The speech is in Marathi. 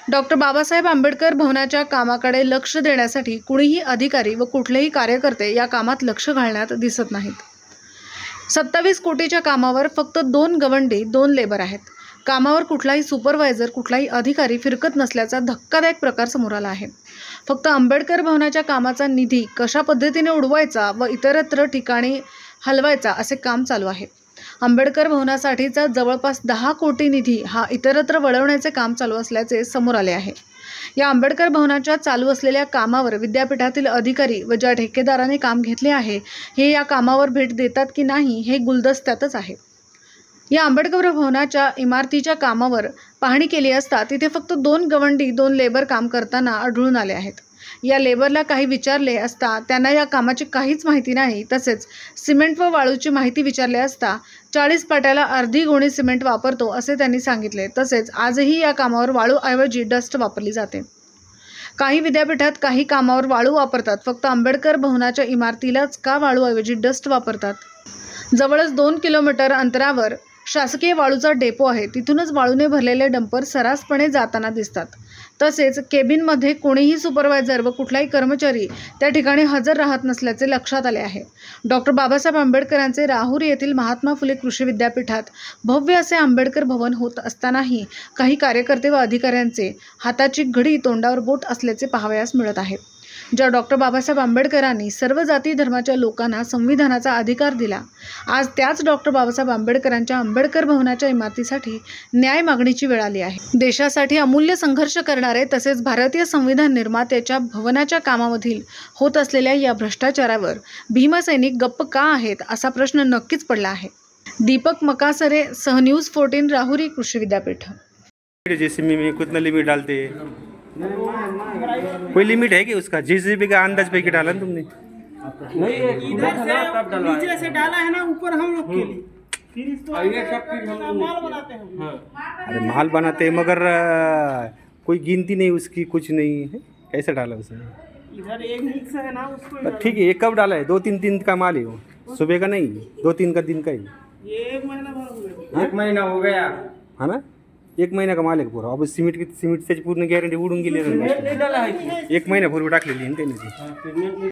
डॉक्टर बाबासाहेब आंबेडकर भवनाच्या कामाकडे लक्ष देण्यासाठी कुणीही अधिकारी व कुठलेही कार्यकर्ते या कामात लक्ष घालण्यात दिसत नाहीत। 27 कोटीच्या कामावर फक्त 2 गवंडी 2 लेबर आहेत। कामावर कुठलाही सुपरवायझर कुठलाही अधिकारी फिरकत नसल्याचा धक्कादायक प्रकार समोर आला आहे। फक्त आंबेडकर भवनाच्या कामाचा निधी कशा पद्धतीने उडवायचा व इतरत्र ठिकाणी हलवायचा असे काम चालू आहे। आंबेडकर भवनासाठीचा जवळपास 10 कोटी निधी हा इतरत्र वळवण्याचे काम चालू असल्याचे समोर आले आहे। या आंबेडकर भवनाच्या चालू असलेल्या कामावर विद्यापीठातील अधिकारी व ज्या ठेकेदाराने काम घेतले आहे हे या कामावर भेट देतात की नाही हे गुलदस्त्यातच आहे। या आंबेडकर भवनाच्या इमारतीच्या कामावर पाहणी केली असता तिथे फक्त 2 गवंडी 2 लेबर काम करताना आढळून आले आहेत। या लेबरला काही विचारले असता त्यांना या कामाची काहीच माहिती नाही। तसेच सिमेंट व वाळूची माहिती विचारले असता 40 पाट्याला अर्धी गोणी सिमेंट वापरतो असे त्यांनी सांगितले। तसेच आजही या कामावर वाळूऐवजी डस्ट वापरली जाते। काही विद्यापीठात काही कामावर वाळू वापरतात, फक्त आंबेडकर भवनाच्या इमारतीलाच का वाळूऐवजी डस्ट वापरतात? जवळच 2 किलोमीटर अंतरावर शासकीय वाळूचा डेपो आहे, तिथूनच वाळूने भरलेले डंपर सर्रासपणे जाताना दिसतात। तसेच केबिनमध्ये कोणीही सुपरवायझर व कुठलाही कर्मचारी त्या ठिकाणी हजर राहत नसल्याचे लक्षात आले आहे। डॉक्टर बाबासाहेब आंबेडकरांचे राहुरी येथील महात्मा फुले कृषी विद्यापीठात भव्य असे आंबेडकर भवन होत असतानाही काही कार्यकर्ते व अधिकाऱ्यांचे हाताची घडी तोंडावर बोट असल्याचे पाहावयास मिळत आहे। ज्या डॉक्टर बाबासाहेब आंबेडकरांनी सर्व जाती धर्माच्या लोकांना संविधानाचा अधिकार दिला, आज त्याच डॉक्टर बाबासाहेब आंबेडकरांच्या आंबेडकर भवनाच्या इमारतीसाठी न्याय मागणीची वेळ आली आहे। देशासाठी अमूल्य संघर्ष करणारे तसेच भारतीय संविधान निर्मात्याच्या भवनाच्या कामामधील होत असलेल्या या भ्रष्टाचारावर भीमसैनिक गप्प का आहेत असा प्रश्न नक्कीच पडला आहे। दीपक मकासरे सह न्यूज 14 राहुरी कृषि विद्यापीठ। जेसीबी में कितना लिमिट डालते हैं? कोई लिमिट है कि उसका? जेसीबी का अंदाज पे डाला ना तुमने? नहीं, इधर से नीचे से डाला है ना ऊपर हम लोग के लिए, फिर इसको माल बनाते हैं। अरे माल बनाते हैं मगर कोई गिनती नहीं उसकी, कुछ नहीं है, कैसे डाला उसने? इधर एक मिक्स है ना उसको। ठीक है, ये कब डाला है? 2-3 दिन का माल है वो, सुबह का नहीं, 2-3 का दिन का ही। ये 1 महीना भर हो गया। 1 महीना हो गया है ना? 1 महीना का माल आहे पूरा। अब सिमेंट त्याची पूर्ण गॅरंटी उडून गेली। 1 महीना भर एक महिन्यापूर्वी टाकलेली आहे ना त्यांनी ती।